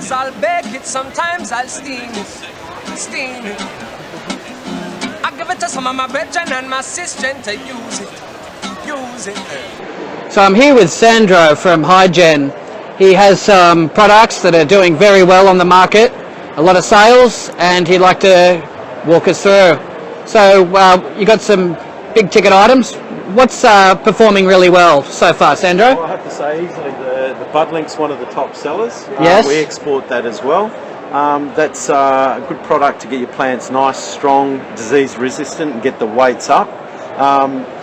Sometimes I'll bake it, sometimes I'll steam it. Steam it. I give it to some of my brethren and my sister to use it. Use it. So I'm here with Sandro from HHI. He has some products that are doing very well on the market, a lot of sales, and he'd like to walk us through. So you got some big ticket items. What's performing really well so far, Sandro? Well, I have to say easily the Bud Link's one of the top sellers. Yes. We export that as well. That's a good product to get your plants nice, strong, disease resistant and get the weights up.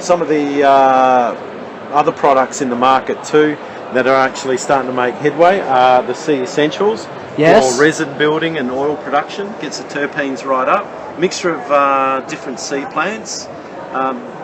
Some of the other products in the market too that are actually starting to make headway are the C Essentials. Yes. For resin building and oil production, gets the terpenes right up. Mixture of different seed plants.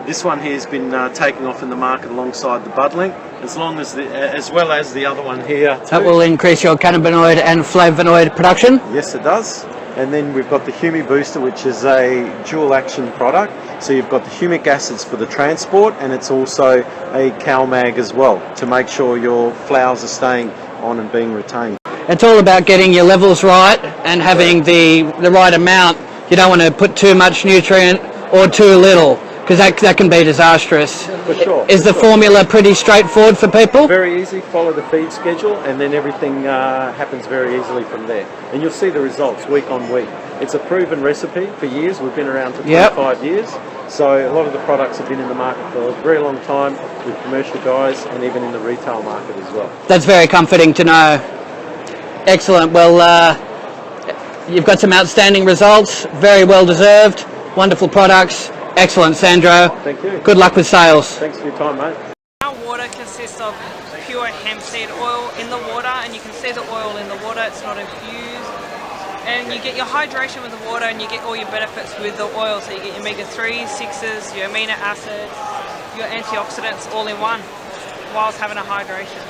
This one here has been taking off in the market alongside the Bud Link, as well as the other one here too. That will increase your cannabinoid and flavonoid production? Yes, it does. And then we've got the Humi Booster, which is a dual action product. So you've got the humic acids for the transport, and it's also a CalMag as well to make sure your flowers are staying on and being retained. It's all about getting your levels right and having the right amount. You don't want to put too much nutrient or too little, because that can be disastrous. For sure. Is the formula pretty straightforward for people? Very easy. Follow the feed schedule, and then everything happens very easily from there. And you'll see the results week on week. It's a proven recipe for years. We've been around for 25 years. So a lot of the products have been in the market for a very long time with commercial guys and even in the retail market as well. That's very comforting to know. Excellent. Well, you've got some outstanding results. Very well deserved. Wonderful products. Excellent, Sandro. Thank you. Good luck with sales. Thanks for your time, mate. Our water consists of pure hemp seed oil in the water, and you can see the oil in the water. It's not infused. And you get your hydration with the water, and you get all your benefits with the oil. So you get your omega-3s, 6s, your amino acids, your antioxidants all in one, whilst having a hydration.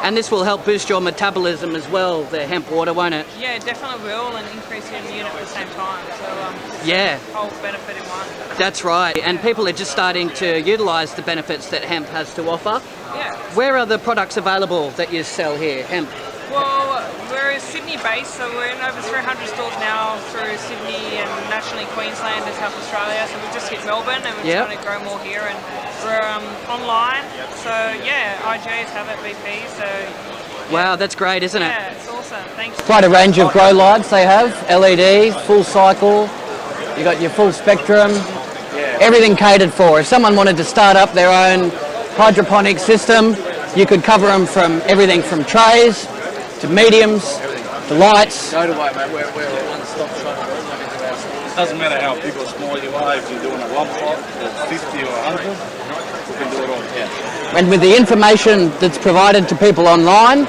And this will help boost your metabolism as well, the hemp water, won't it? Yeah, it definitely will, and increase your immune at the same time. So it's yeah, a whole benefit in one. That's right. And people are just starting to utilise the benefits that hemp has to offer. Yeah. Where are the products available that you sell here, hemp? Well, we're Sydney-based, so we're in over 300 stores now through Sydney and nationally Queensland and South Australia. So we've just hit Melbourne, and we're trying to grow more here. And we're online, so yeah, IGs have it, BP. So yeah. Wow, that's great, isn't it? Yeah, it's awesome. Thanks. Quite a range of grow lights they have. LED, full cycle. You got your full spectrum. Everything catered for. If someone wanted to start up their own hydroponic system, you could cover them from everything from trays to mediums to lights. Go to way, mate. We're a one-stop shop. Doesn't matter how big or small you are. If you're doing a one pot or 50 or 100, we can do it all. Yeah. And with the information that's provided to people online,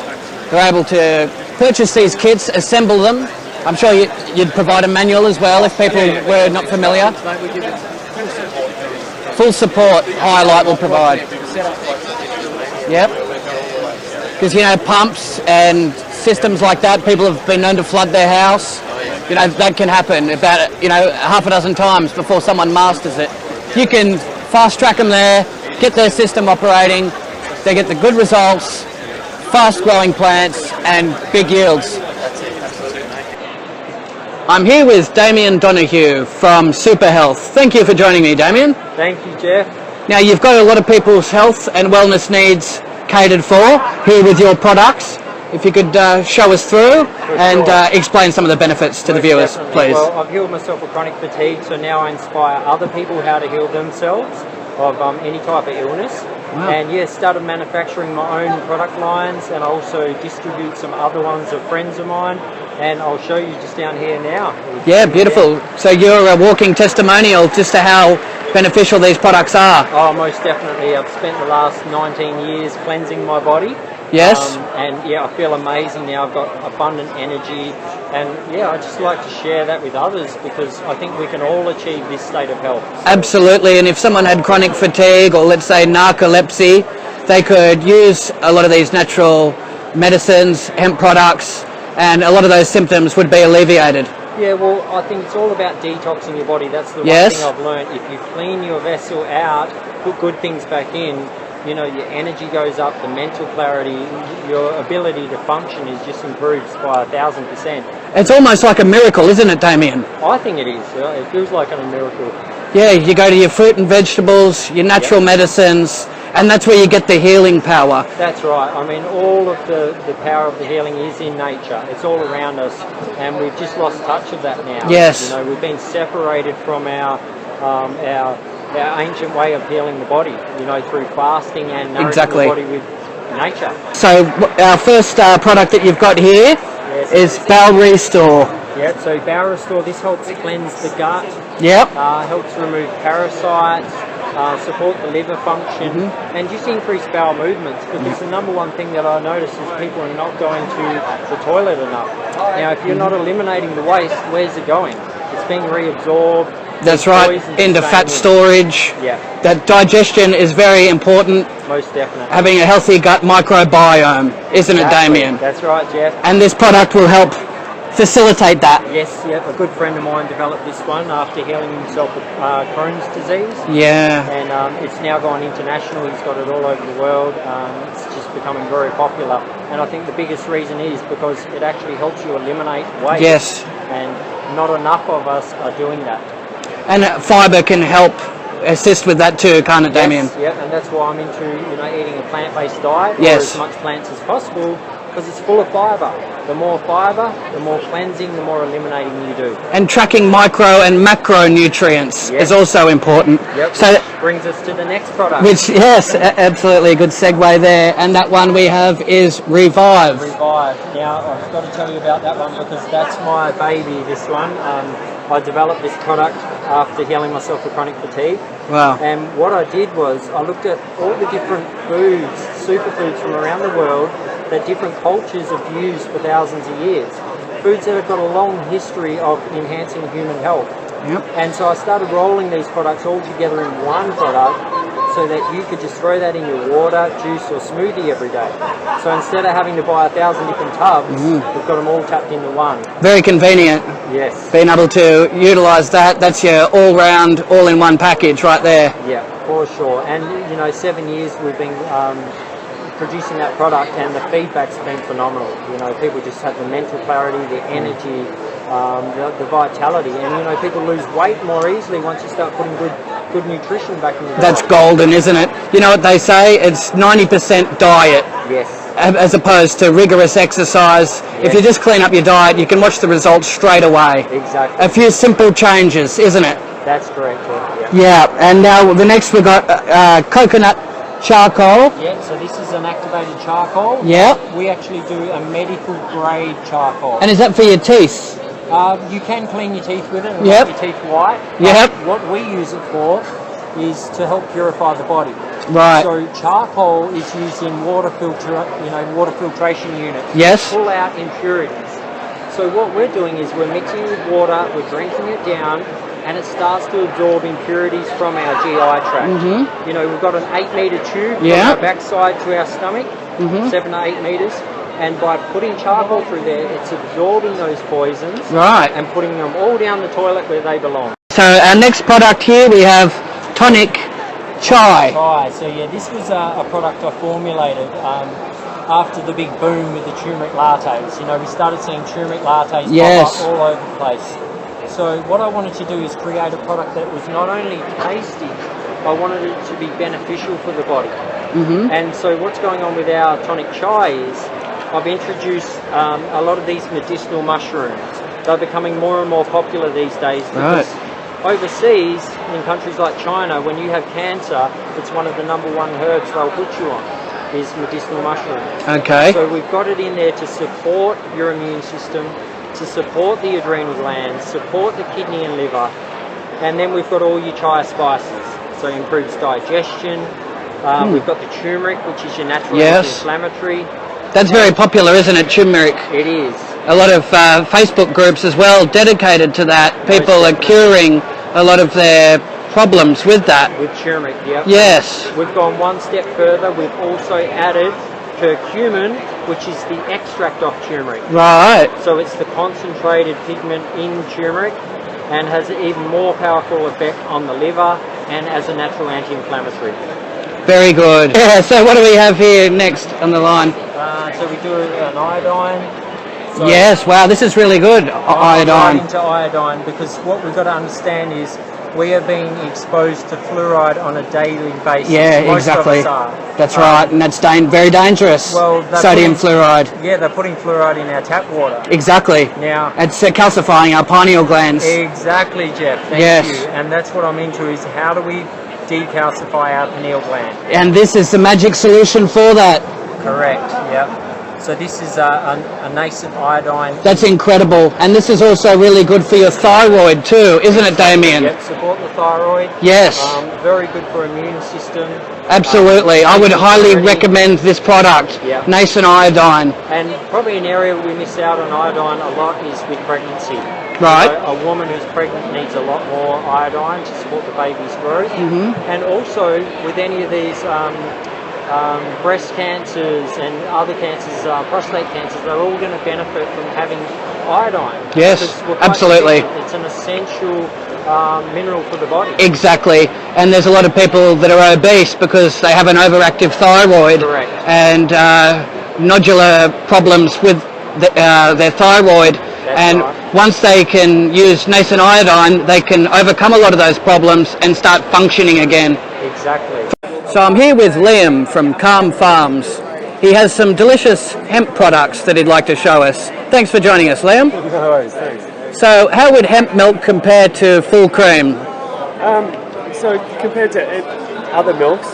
they're able to purchase these kits, assemble them. I'm sure you'd provide a manual as well if people were not familiar. Full support Hyalite will provide. Yep. Because, you know, pumps and systems like that, people have been known to flood their house. You know, that can happen about, you know, half a dozen times before someone masters it. You can fast track them there, get their system operating, they get the good results, fast growing plants and big yields. I'm here with Damian Donoghue from Super Health. Thank you for joining me, Damian. Thank you, Jeff. Now, you've got a lot of people's health and wellness needs catered for here with your products. If you could show us through and explain some of the benefits to the viewers, definitely. please. Well, I've healed myself of chronic fatigue, so now I inspire other people how to heal themselves of any type of illness. Wow. And yes, started manufacturing my own product lines, and I also distribute some other ones of friends of mine, and I'll show you just down here now. Yeah, beautiful. So you're a walking testimonial just to how beneficial these products are. Oh, most definitely. I've spent the last 19 years cleansing my body. Yes. And yeah, I feel amazing now. I've got abundant energy, and yeah, I just like to share that with others because I think we can all achieve this state of health. Absolutely, and if someone had chronic fatigue or let's say narcolepsy, they could use a lot of these natural medicines, hemp products, and a lot of those symptoms would be alleviated. Yeah, well, I think it's all about detoxing your body. That's the one thing I've learned. If you clean your vessel out, put good things back in, you know, your energy goes up, the mental clarity, your ability to function is just improves by 1,000%. It's almost like a miracle, isn't it, Damien? I think it is. It feels like a miracle. Yeah, you go to your fruit and vegetables, your natural medicines, and that's where you get the healing power. That's right. I mean, all of the power of the healing is in nature. It's all around us, and we've just lost touch of that now. Yes. You know, we've been separated from our ancient way of healing the body, you know, through fasting and nourishing the body with nature. So our first product that you've got here is Bowel Restore. Yeah, so Bowel Restore, this helps cleanse the gut. Yep. Helps remove parasites, support the liver function, and just increase bowel movements, because the number one thing that I notice is people are not going to the toilet enough. Now, if you're not eliminating the waste, where's it going? It's being reabsorbed. That's right, into fat storage. Yeah. That digestion is very important. Most definitely. Having a healthy gut microbiome, isn't it, Damien? That's right, Jeff. And this product will help facilitate that. Yes, yeah. A good friend of mine developed this one after healing himself with Crohn's disease. Yeah. And it's now gone international. He's got it all over the world. It's just becoming very popular. And I think the biggest reason is because it actually helps you eliminate waste. Yes. And not enough of us are doing that. And fibre can help assist with that too, can't it, Damien? Yes, yeah, and that's why I'm into, you know, eating a plant-based diet, or Yes. as much plants as possible, because it's full of fibre. The more fibre, the more cleansing, the more eliminating you do. And tracking micro and macronutrients is also important. Yep. So Which brings us to the next product. Which, yes, absolutely a good segue there. And that one we have is Revive. Revive. Now, I've got to tell you about that one because that's my baby, this one. I developed this product after healing myself with chronic fatigue. Wow. And what I did was I looked at all the different foods, superfoods from around the world that different cultures have used for thousands of years. Foods that have got a long history of enhancing human health. Yep. And so I started rolling these products all together in one product so that you could just throw that in your water, juice or smoothie every day. So instead of having to buy 1,000 different tubs, we've got them all tapped into one. Very convenient. Yes. Being able to utilise that, that's your all-round, all-in-one package right there. Yeah, for sure. And, you know, 7 years we've been producing that product and the feedback's been phenomenal. You know, people just have the mental clarity, the energy, the vitality, and you know, people lose weight more easily once you start putting good nutrition back in the That's diet. golden, isn't it? You know what they say? It's 90% diet. Yes. As opposed to rigorous exercise. If you just clean up your diet, you can watch the results straight away. Exactly. A few simple changes, isn't it? That's correct. Yeah. Yeah, and now the next we've got coconut charcoal. Yeah, so this is an activated charcoal. Yeah. We actually do a medical grade charcoal. And is that for your teeth? You can clean your teeth with it and Yep. make your teeth white. Yep. What we use it for is to help purify the body. Right. So charcoal is used in water filtration units. Yes. To pull out impurities. So what we're doing is we're mixing it with water, we're drinking it down, and it starts to absorb impurities from our GI tract. You know, we've got an 8-metre tube from our backside to our stomach, 7 to 8 metres. And by putting charcoal through there, it's absorbing those poisons and putting them all down the toilet where they belong. So our next product here we have tonic chai. So yeah, this was a product I formulated after the big boom with the turmeric lattes. You know, we started seeing turmeric lattes pop up all over the place. So what I wanted to do is create a product that was not only tasty, I wanted it to be beneficial for the body. And so what's going on with our tonic chai is I've introduced a lot of these medicinal mushrooms. They're becoming more and more popular these days because overseas, in countries like China, when you have cancer, it's one of the #1 herbs they'll put you on, is medicinal mushrooms. Okay. So we've got it in there to support your immune system, to support the adrenal glands, support the kidney and liver, and then we've got all your chai spices. So it improves digestion. We've got the turmeric, which is your natural anti-inflammatory. That's very popular, isn't it, turmeric? It is. A lot of Facebook groups as well dedicated to that. People are curing a lot of their problems with that. With turmeric, yeah. Yes. We've gone one step further. We've also added curcumin, which is the extract of turmeric. Right. So it's the concentrated pigment in turmeric and has an even more powerful effect on the liver and as a natural anti-inflammatory. Very good. Yeah, so what do we have here next on the line? So we do an iodine. So Yes, wow, this is really good. I'm Iodine. into iodine because what we've got to understand is we are being exposed to fluoride on a daily basis. Yeah, Most exactly. of us are. That's right, and that's very dangerous. Well, sodium fluoride. Yeah, they're putting fluoride in our tap water. Exactly. Now, it's calcifying our pineal glands. Exactly, Jeff. Thank you. And that's what I'm into is how do we decalcify our pineal gland? And this is the magic solution for that. Correct, yep. So this is a nascent iodine. That's incredible. And this is also really good for your thyroid too, isn't it, Damian? Yep, support the thyroid. Yes. Very good for immune system. Absolutely. I would highly recommend this product, nascent iodine. And probably an area we miss out on iodine a lot is with pregnancy. Right. So a woman who's pregnant needs a lot more iodine to support the baby's growth. And also with any of these breast cancers and other cancers, prostate cancers, they're all going to benefit from having iodine. Yes, absolutely. It's an essential mineral for the body. Exactly. And there's a lot of people that are obese because they have an overactive thyroid. Correct. And nodular problems with their thyroid. Once they can use nascent iodine, they can overcome a lot of those problems and start functioning again. Exactly. So I'm here with Liam from Calm Farms. He has some delicious hemp products that he'd like to show us. Thanks for joining us, Liam. No worries, thanks. So how would hemp milk compare to full cream? So compared to other milks,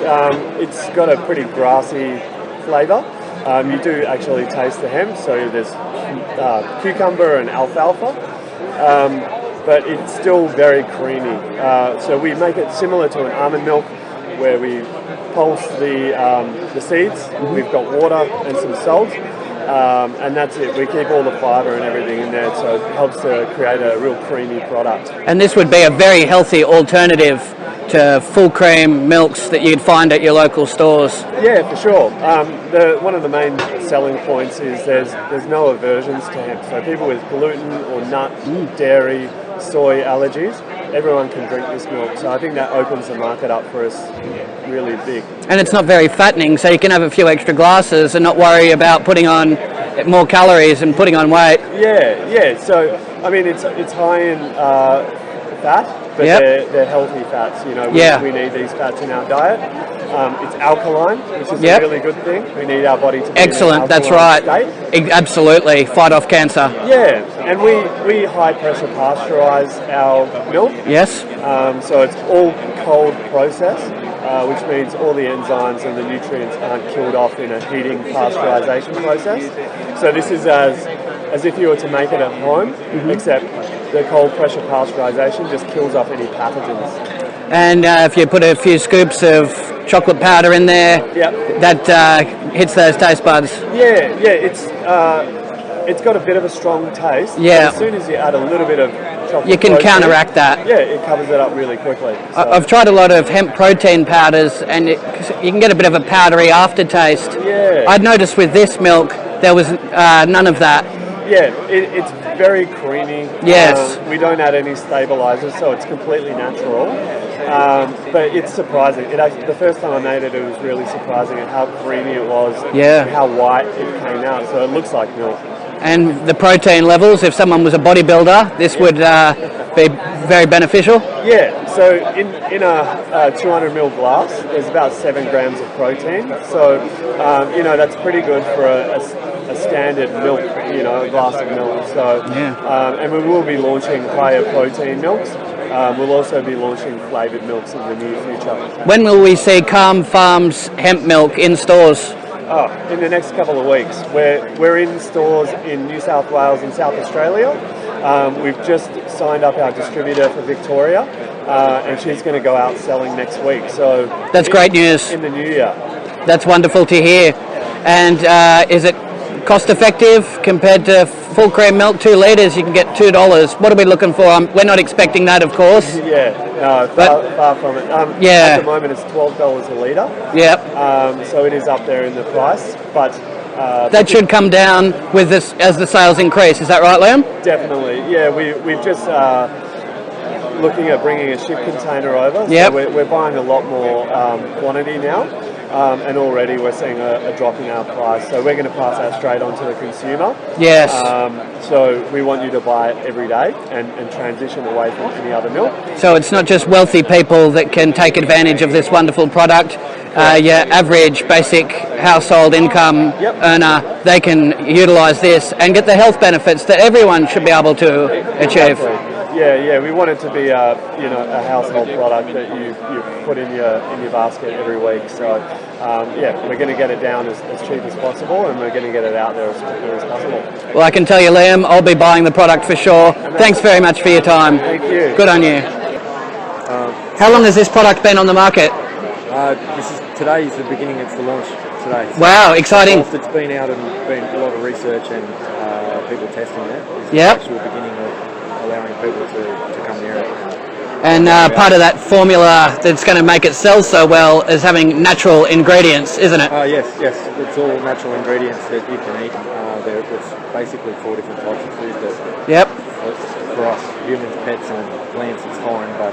it's got a pretty grassy flavour. You do actually taste the hemp, so there's cucumber and alfalfa. But it's still very creamy. So we make it similar to an almond milk, where we pulse the seeds. We've got water and some salt, and that's it. We keep all the fibre and everything in there, so it helps to create a real creamy product. And this would be a very healthy alternative to full cream milks that you'd find at your local stores. Yeah, for sure. One of the main selling points is there's no aversions to hemp. So people with gluten or nut, dairy, soy allergies, everyone can drink this milk. So I think that opens the market up for us really big. And it's not very fattening, so you can have a few extra glasses and not worry about putting on more calories and putting on weight. Yeah. So I mean, it's high in fat, but they're healthy fats. You know, we need these fats in our diet. It's alkaline, which is a really good thing. We need our body to be excellent. in an alkaline state. Absolutely, fight off cancer. Yeah, and we high pressure pasteurize our milk. Yes. So it's all cold process, which means all the enzymes and the nutrients aren't killed off in a heating pasteurization process. So this is as if you were to make it at home, except the cold pressure pasteurization just kills off any pathogens. And if you put a few scoops of chocolate powder in there, that hits those taste buds. Yeah, it's got a bit of a strong taste. Yeah. But as soon as you add a little bit of chocolate, you can counteract that. Yeah, it covers it up really quickly. So. I've tried a lot of hemp protein powders, and you can get a bit of a powdery aftertaste. Yeah. I'd noticed with this milk there was none of that. Yeah, it's very creamy. Yes. We don't add any stabilizers, so it's completely natural. But it's surprising. The first time I made it, it was really surprising at how creamy it was. Yeah. And how white it came out. So it looks like milk. And the protein levels, if someone was a bodybuilder, this would be very beneficial. Yeah, so in a 200 ml glass, there's about 7 grams of protein. So, that's pretty good for a standard milk, a glass of milk. So, and we will be launching higher protein milks. We'll also be launching flavoured milks in the near future. When will we see Calm Farms hemp milk in stores? Oh, in the next couple of weeks. We're in stores in New South Wales and South Australia. We've just signed up our distributor for Victoria, and she's going to go out selling next week. So that's great news. In the new year. That's wonderful to hear. And is it cost effective compared to full cream milk? 2 litres, you can get $2. What are we looking for? We're not expecting that, of course. Far from it. At the moment, it's $12 a litre. Yep. So it is up there in the price, but that should come down with this as the sales increase. Is that right, Liam? Definitely. Yeah, we've just looking at bringing a ship container over. Yep. So we're buying a lot more quantity now. and already we're seeing a drop in our price. So we're going to pass that straight on to the consumer. Yes. So we want you to buy it every day and transition away from any other milk. So it's not just wealthy people that can take advantage of this wonderful product. Your average basic household income earner, they can utilise this and get the health benefits that everyone should be able to achieve. Yeah. We want it to be a household product that you put in your basket every week. So we're going to get it down as cheap as possible, and we're going to get it out there as quickly as possible. Well, I can tell you, Liam, I'll be buying the product for sure. Thanks very much for your time. Thank you. Good on you. How long has this product been on the market? Today is the beginning. It's the launch today. So wow, exciting! It's been out and been a lot of research and people testing it. It's the Yep. actual beginning of allowing people to come near it. And part of that formula that's going to make it sell so well is having natural ingredients, isn't it? Yes. It's all natural ingredients that you can eat. It's basically 4 different types of food that. Yep. For us, humans, pets, and plants, it's fine, but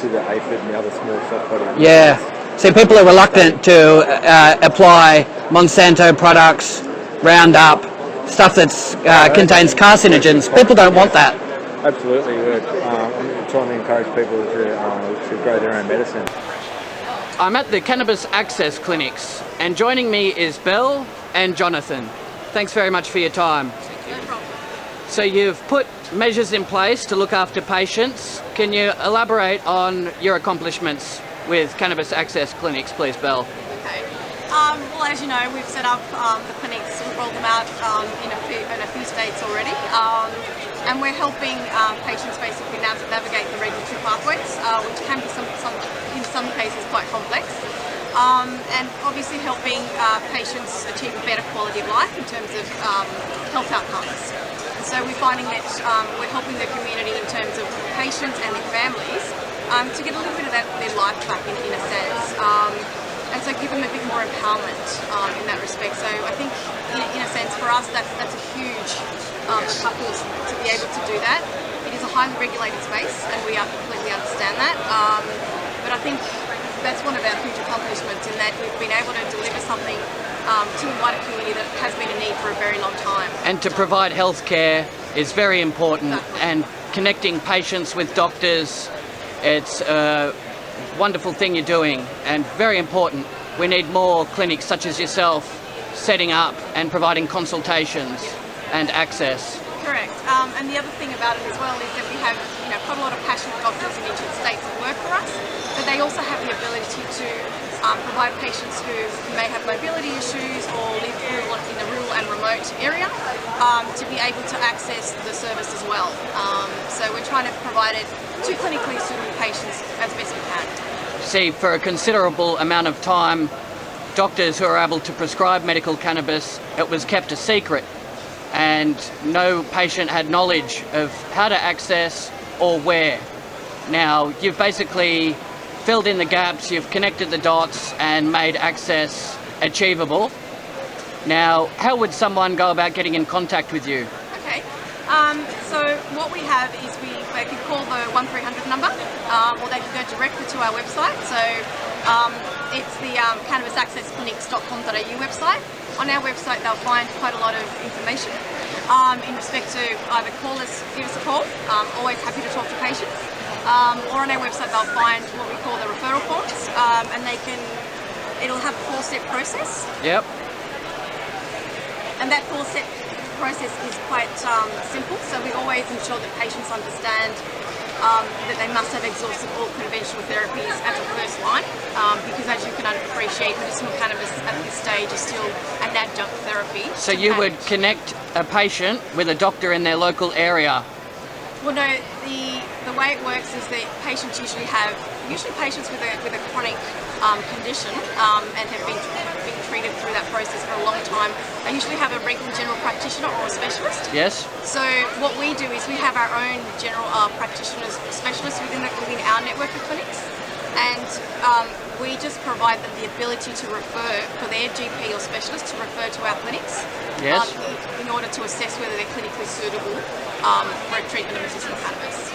to the aphid and the other small soft-bodied. Yeah. See, people are reluctant to apply Monsanto products, Roundup, stuff that contains carcinogens. People don't want that. Absolutely. We're trying to encourage people to grow their own medicine. I'm at the Cannabis Access Clinics, and joining me is Belle and Jonathan. Thanks very much for your time. No problem. So you've put measures in place to look after patients. Can you elaborate on your accomplishments with Cannabis Access Clinics, please, Belle? Okay. Well, as you know, we've set up the clinics, we've rolled them out in a few states already, and we're helping patients basically navigate the regulatory pathways, which can be in some cases quite complex, and obviously helping patients achieve a better quality of life in terms of health outcomes. So we're finding that we're helping the community in terms of patients and their families to get a little bit of their life back in a sense, and so give them a bit more empowerment in that respect. So I think in a sense for us that's a huge uplift to be able to do that. It is a highly regulated space and we completely understand that, but I think that's one of our huge accomplishments in that we've been able to deliver something to a wider community that has been a need for a very long time. And to provide health care is very important, and connecting patients with doctors, it's a wonderful thing you're doing and very important. We need more clinics such as yourself setting up and providing consultations and access. Correct. And the other thing about it as well is that we have quite a lot of passionate doctors in each of the states that work for us, but they also have the ability to provide patients who may have mobility issues or live in a rural and remote area to be able to access the service as well. So we're trying to provide it to clinically suitable patients as best we can. See, for a considerable amount of time, doctors who are able to prescribe medical cannabis, it was kept a secret, and no patient had knowledge of how to access or where. Now, you've basically filled in the gaps, you've connected the dots and made access achievable. Now, how would someone go about getting in contact with you? Okay, so what we have is they can call the 1300 number, or they can go directly to our website. So it's the cannabisaccessclinics.com.au website. On our website they'll find quite a lot of information in respect to either give us a call, always happy to talk to patients, or on our website they'll find what we call the referral forms, and it'll have a 4-step process. Yep. And that 4-step process is quite simple, so we always ensure that patients understand that they must have exhausted all conventional therapies as a first line, because as you can appreciate, medicinal cannabis at this stage is still an adjunct therapy. So you would connect a patient with a doctor in their local area? Well, no, the way it works is that patients usually patients with a chronic condition and have been treated through that process for a long time. I usually have a regular general practitioner or a specialist. Yes. So what we do is we have our own general practitioners, specialists within our network of clinics, and we just provide them the ability to refer for their GP or specialist to refer to our clinics. Yes. In order to assess whether they're clinically suitable for a treatment of medicinal cannabis.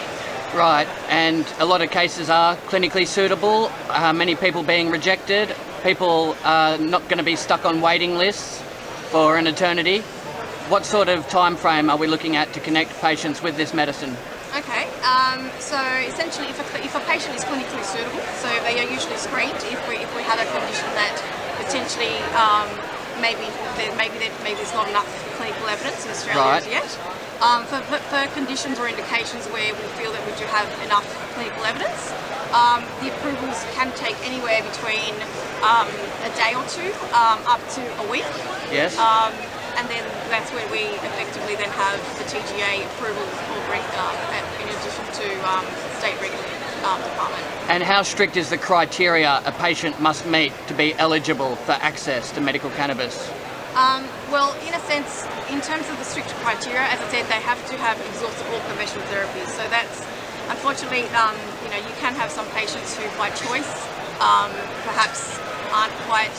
Right, and a lot of cases are clinically suitable, many people being rejected. people are not going to be stuck on waiting lists for an eternity. What sort of time frame are we looking at to connect patients with this medicine? Okay, so essentially if a patient is clinically suitable, so they are usually screened if we have a condition that potentially maybe there's not enough clinical evidence in Australia as yet. For conditions or indications where we feel that we do have enough clinical evidence, the approvals can take anywhere between a day or two up to a week. Yes. And then that's where we effectively then have the TGA approval in addition to state regulatory department. And how strict is the criteria a patient must meet to be eligible for access to medical cannabis? Well, in a sense, in terms of the strict criteria, as I said, they have to have exhausted all conventional therapies. So that's, unfortunately, you can have some patients who by choice perhaps aren't quite,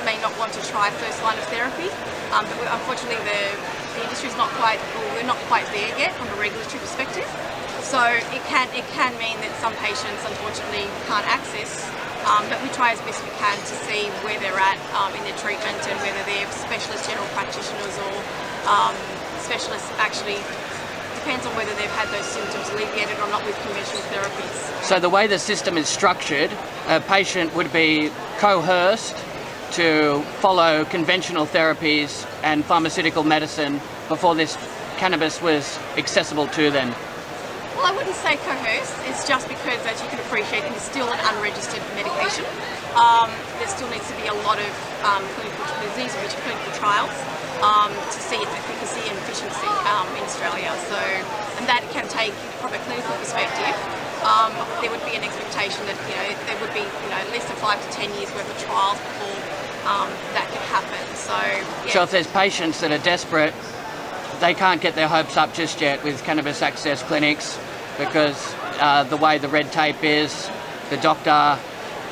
may not want to try first line of therapy. But unfortunately the industry's not quite, or we're not quite there yet from a regulatory perspective. So it can mean that some patients unfortunately can't access, but we try as best we can to see where they're at in their treatment and whether they're specialist general practitioners or specialists. Actually depends on whether they've had those symptoms alleviated or not with conventional therapies. So the way the system is structured, a patient would be coerced to follow conventional therapies and pharmaceutical medicine before this cannabis was accessible to them. Well, I wouldn't say coerced. It's just because, as you can appreciate, it is still an unregistered medication. There still needs to be a lot of clinical trials to see its efficacy and efficiency in Australia. So, and that can take, from a clinical perspective, there would be an expectation that there would be at least a 5 to 10 years worth of trials before that could happen. So, yeah. So if there's patients that are desperate, they can't get their hopes up just yet with cannabis access clinics because the way the red tape is, the doctor,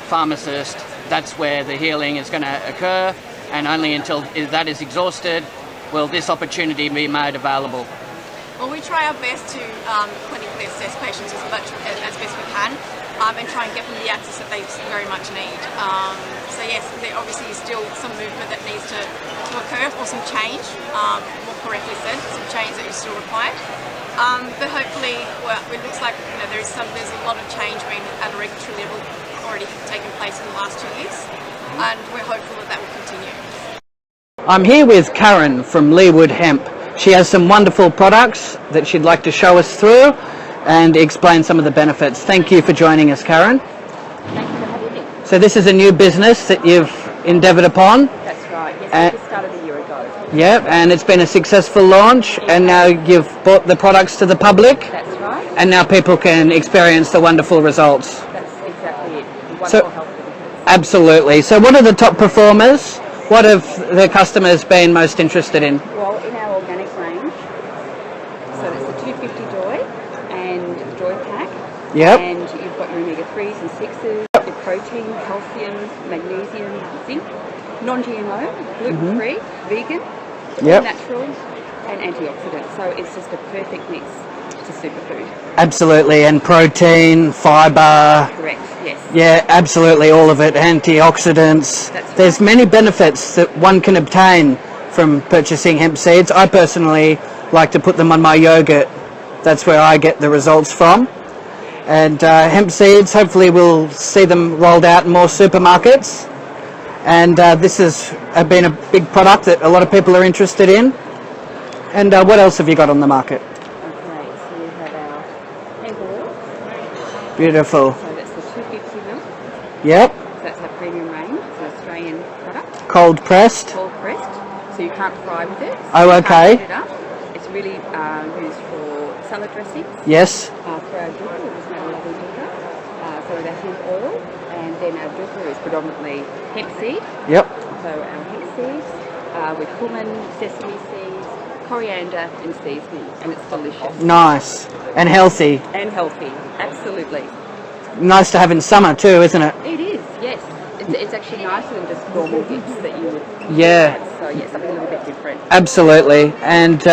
pharmacist, that's where the healing is going to occur, and only until that is exhausted will this opportunity be made available. Well, we try our best to clinically assess patients as best we can and try and get them the access that they very much need. So yes, there obviously is still some movement that needs to occur, or some change, more correctly said, some change that is still required. But hopefully, well, it looks like there's a lot of change being at a regulatory level already taken place in the last 2 years, and we're hopeful that will continue. I'm here with Karen from Leewood Hemp. She has some wonderful products that she'd like to show us through and explain some of the benefits. Thank you for joining us, Karen. Thank you for having me. So this is a new business that you've endeavoured upon. That's right, yes, we just started a year ago. Yeah, and it's been a successful launch, and now you've brought the products to the public. That's right. And now people can experience the wonderful results. That's exactly it. Wonderful So, health benefits. absolutely. So what are the top performers? What have the customers been most interested in? Well, in our organic range, so that's the 250 Joy and Joy Pack. Yep. And you've got your omega-3s and 6s, your protein, calcium, magnesium, zinc, non-GMO, gluten-free, vegan, Yep. natural, and antioxidants. So it's just a perfect mix. It's a superfood. Absolutely, and protein, fibre. Correct, yes. Yeah, absolutely, all of it. Antioxidants. That's There's many benefits that one can obtain from purchasing hemp seeds. I personally like to put them on my yogurt. That's where I get the results from. And hemp seeds, hopefully we'll see them rolled out in more supermarkets. And this has been a big product that a lot of people are interested in. And what else have you got on the market? Okay, so we have our hemp oil. Beautiful. So that's the 250 ml. Yep. So that's our premium range. It's an Australian product. Cold pressed. Cold pressed. So you can't fry with it. Oh, You okay. can't heat it up. It's really used for salad dressings. Yes. For our dukkha, it's made a lovely dukkha. So the hemp oil, and then our dukkha is predominantly hemp seed. Yep. So our hemp seeds with cumin, sesame seeds, coriander, and seasoning, and it's delicious. Nice. And healthy. And healthy, absolutely. Nice to have in summer too, isn't it? It is, yes. It's actually nicer than just normal dips that you would Yeah. have. So yeah, something a little bit different. Absolutely. And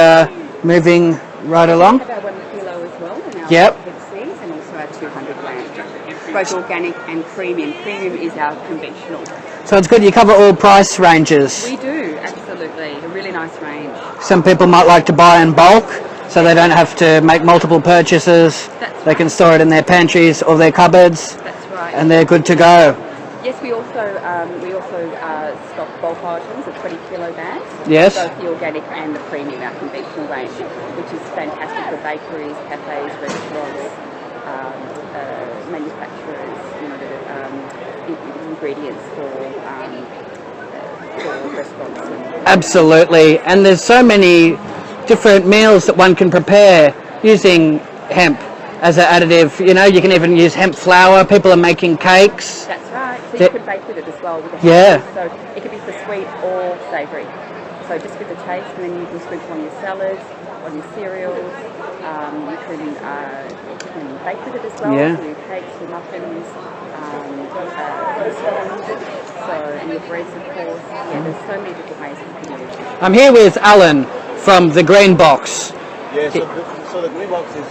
moving right along. We have our 1 kilo as well, and our Yep. hemp seeds, and also our 200 grams. both organic and premium. Premium is our conventional. So it's good you cover all price ranges. We do, absolutely. A really nice range. Some people might like to buy in bulk, so they don't have to make multiple purchases. They can store it in their pantries or their cupboards. That's right. And they're good to go. Yes, we also stock bulk items, a 20 kilo bags. Yes. Both the organic and the premium, our conventional range, which is fantastic for bakeries, cafes, restaurants, manufacturers, ingredients for restaurants. Absolutely, and there's so many different meals that one can prepare using hemp as an additive. You know, you can even use hemp flour. People are making cakes. That's right. So you could bake with it as well with the hemp. So it could be for sweet or savoury. So just with the taste, and then you can sprinkle on your salads, on your cereals. You can bake with it as well. Yeah. So your cakes, your muffins, your scones, and your breads, of course. Yeah, there's so many different ways you can use it. I'm here with Alan from the Green Box. Yeah, so the Green Box is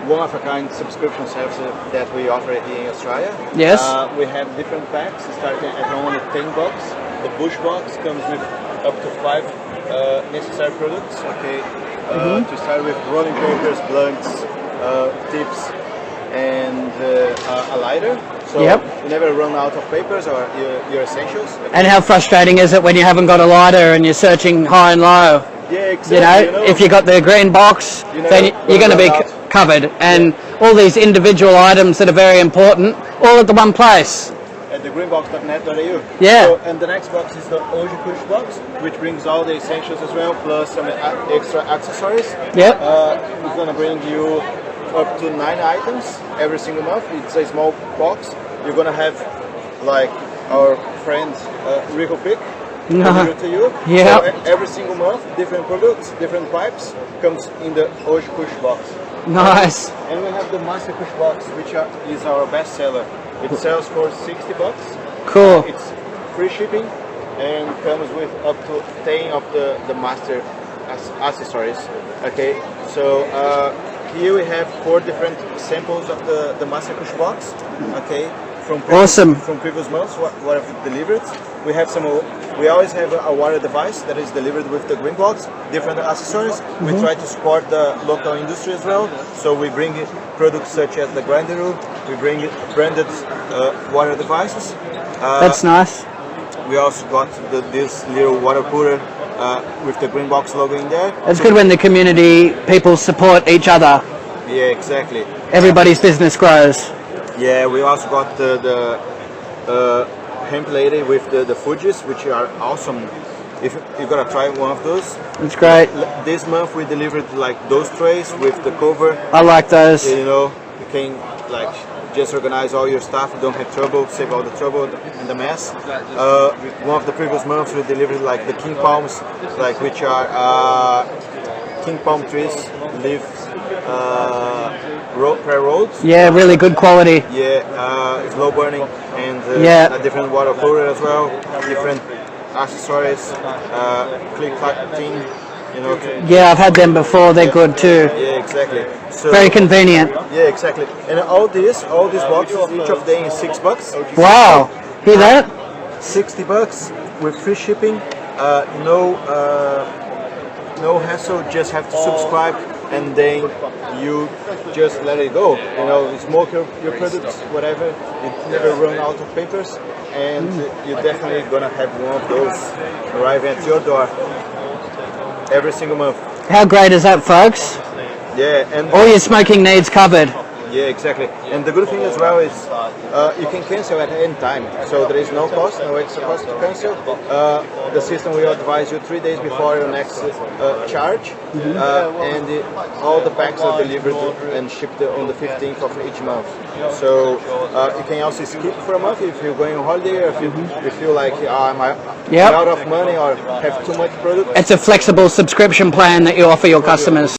one-of-a-kind subscription service that we offer here in Australia. Yes. We have different packs starting at only 10 bucks. The Bush Box comes with up to 5 necessary products. Okay. To start with, rolling papers, blunts, tips, and a lighter. So you never run out of papers or your essentials. And how frustrating is it when you haven't got a lighter and you're searching high and low? Yeah, exactly. If you got the Green Box, then you're going to be covered. And all these individual items that are very important, all at the one place. At thegreenbox.net.au. Yeah. So, and the next box is the HHI Box, which brings all the essentials as well, plus some extra accessories. Yep. It's going to bring you up to 9 items every single month. It's a small box. You're going to have, like our friend Rico Pick, delivered to you. Yeah. So every single month, different products, different pipes comes in the HHI Box. Nice. And we have the Master Push Box, which is our best seller. It sells for 60 bucks. Cool. It's free shipping and comes with up to 10 of the master accessories. Okay, so here we have 4 different samples of the Master Push Box. Okay, from previous months what I've delivered. We have some. We always have a water device that is delivered with the Green Box, different accessories. We try to support the local industry as well. So we bring products such as the grinder rule. We bring branded water devices. That's nice. We also got this little water cooler with the Green Box logo in there. It's good when the community people support each other. Yeah, exactly. Everybody's business grows. Yeah, we also got the hemp lady with the Fujis, which are awesome. If you gotta try one of those. It's great. This month we delivered like those trays with the cover. I like those. You know, you can like just organize all your stuff. You don't have trouble, save all the trouble and the mess. One of the previous months we delivered like the king palms, like which are king palm trees, leaves, pre-rolled. Yeah, really good quality. Yeah, it's low burning and a different water cooler as well, different accessories, click-clack thing, you know. Yeah, I've had them before. They're good too. Yeah, exactly. So, very convenient. Yeah, exactly. And all these boxes, each of them is $6. Wow, hear that? $60 with free shipping. No hassle. Just have to subscribe, and then you just let it go. You know, you smoke your products, whatever. You never run out of papers, and you're definitely gonna have one of those arriving at your door every single month. How great is that, folks? Yeah, and all your smoking needs covered. Yeah, exactly. And the good thing as well is you can cancel at any time. So there is no cost, no extra cost to cancel. The system will advise you 3 days before your next charge. And all the packs are delivered and shipped on the 15th of each month. So you can also skip for a month if you're going on holiday, or if you feel like I'm out of money or have too much product. It's a flexible subscription plan that you offer your customers.